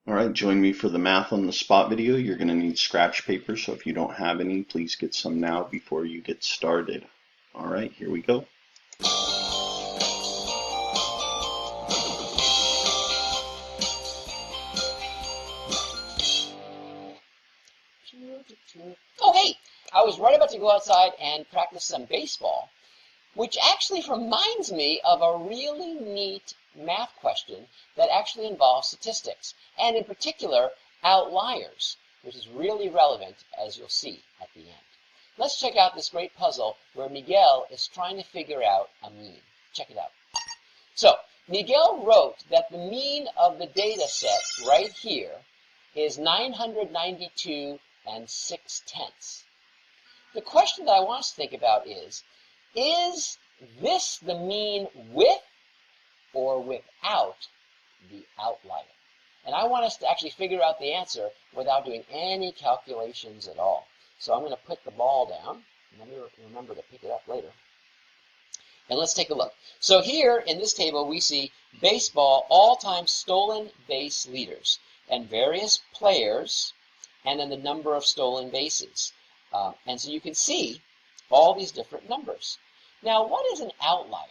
All right, join me for the math on the spot video. You're going to need scratch paper, so if you don't have any, please get some now before you get started. All right, here we go. Oh, hey! I was right about to go outside and practice some baseball, which actually reminds me of a really neat math question that actually involves statistics, and in particular, outliers, which is really relevant, as you'll see at the end. Let's check out this great puzzle where Miguel is trying to figure out a mean. Check it out. So, Miguel wrote that the mean of the data set right here is 992 and 6/10. The question that I want us to think about is this the mean with or without the outlier? And I want us to actually figure out the answer without doing any calculations at all. So I'm going to put the ball down. Let me remember to pick it up later. And let's take a look. So here in this table we see baseball all-time stolen base leaders and various players and then the number of stolen bases. And so you can see all these different numbers. Now, what is an outlier?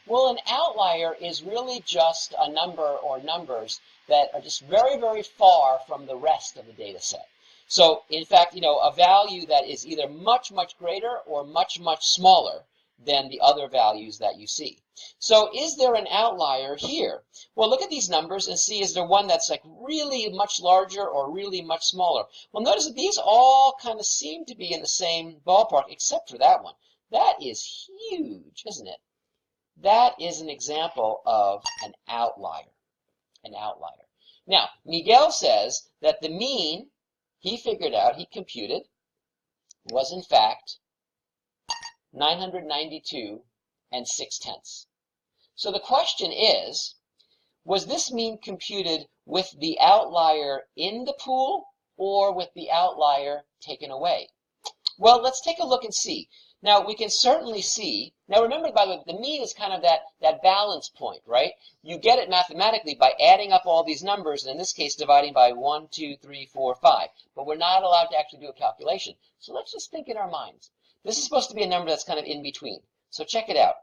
Well, an outlier is really just a number or numbers that are just very, very far from the rest of the data set. So, in fact, a value that is either much, much greater or much, much smaller than the other values that you see. So is there an outlier here? Well, look at these numbers and see, is there one that's like really much larger or really much smaller? Well, notice that these all kind of seem to be in the same ballpark except for that one. That is huge, isn't it? That is an example of an outlier. An outlier. Now, Miguel says that the mean he figured out, he computed, was in fact 992 and 6/10. So the question is, was this mean computed with the outlier in the pool or with the outlier taken away? Well, let's take a look and see. Now, we can certainly see, now remember, by the way, the mean is kind of that balance point, right? You get it mathematically by adding up all these numbers, and in this case, dividing by 1, 2, 3, 4, 5. But we're not allowed to actually do a calculation. So let's just think in our minds. This is supposed to be a number that's kind of in between. So check it out.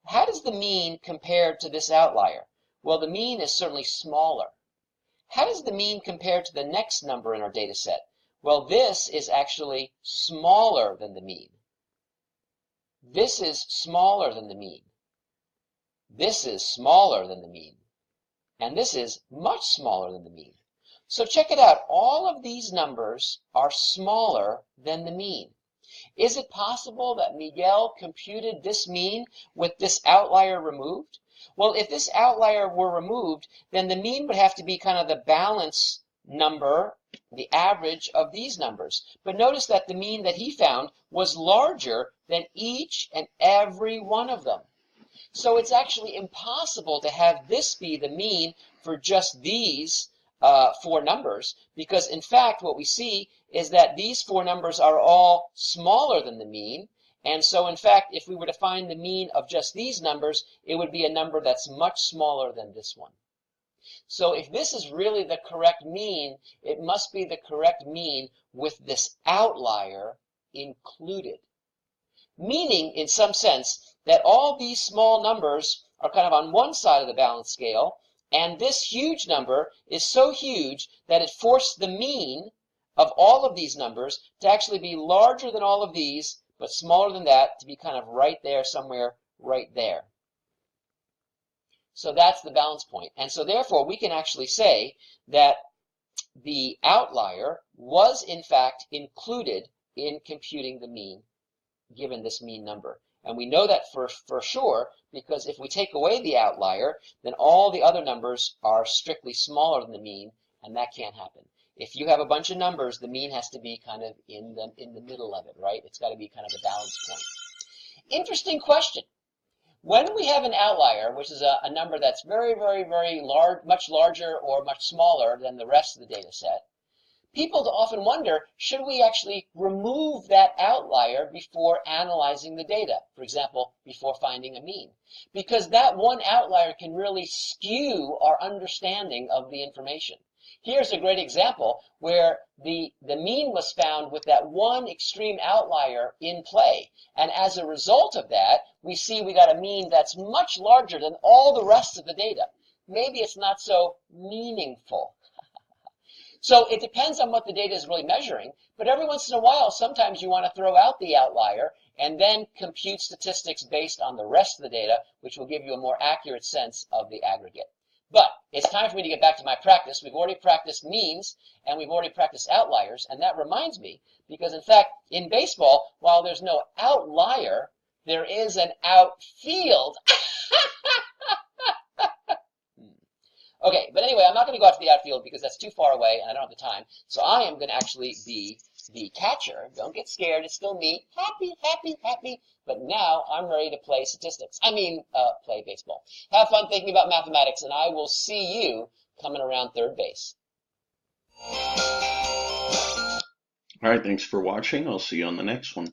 How does the mean compare to this outlier? Well, the mean is certainly smaller. How does the mean compare to the next number in our data set? Well, this is actually smaller than the mean. This is smaller than the mean. This is smaller than the mean. And this is much smaller than the mean. So check it out. All of these numbers are smaller than the mean. Is it possible that Miguel computed this mean with this outlier removed? Well, if this outlier were removed, then the mean would have to be kind of the balance number, the average of these numbers. But notice that the mean that he found was larger than each and every one of them. So it's actually impossible to have this be the mean for just these four numbers, because in fact what we see is that these four numbers are all smaller than the mean, and so in fact if we were to find the mean of just these numbers, it would be a number that's much smaller than this one. So if this is really the correct mean, it must be the correct mean with this outlier included. Meaning, in some sense, that all these small numbers are kind of on one side of the balance scale, and this huge number is so huge that it forced the mean of all of these numbers to actually be larger than all of these, but smaller than that, to be kind of right there, somewhere right there. So that's the balance point. And so therefore, we can actually say that the outlier was in fact included in computing the mean, given this mean number. And we know that for sure, because if we take away the outlier, then all the other numbers are strictly smaller than the mean, and that can't happen. If you have a bunch of numbers, the mean has to be kind of in the middle of it, right? It's got to be kind of the balance point. Interesting question. When we have an outlier, which is a number that's very, very, very large, much larger or much smaller than the rest of the data set, people often wonder, should we actually remove that outlier before analyzing the data? For example, before finding a mean. Because that one outlier can really skew our understanding of the information. Here's a great example where the mean was found with that one extreme outlier in play. And as a result of that, we see we got a mean that's much larger than all the rest of the data. Maybe it's not so meaningful. So it depends on what the data is really measuring, but every once in a while, sometimes you want to throw out the outlier and then compute statistics based on the rest of the data, which will give you a more accurate sense of the aggregate. But it's time for me to get back to my practice. We've already practiced means, and we've already practiced outliers, and that reminds me, because in fact, in baseball, while there's no outlier, there is an outfield. Okay, but anyway, I'm not going to go out to the outfield because that's too far away and I don't have the time. So I am going to actually be the catcher. Don't get scared. It's still me. Happy, happy, happy. But now I'm ready to play statistics. Play baseball. Have fun thinking about mathematics, and I will see you coming around third base. All right, thanks for watching. I'll see you on the next one.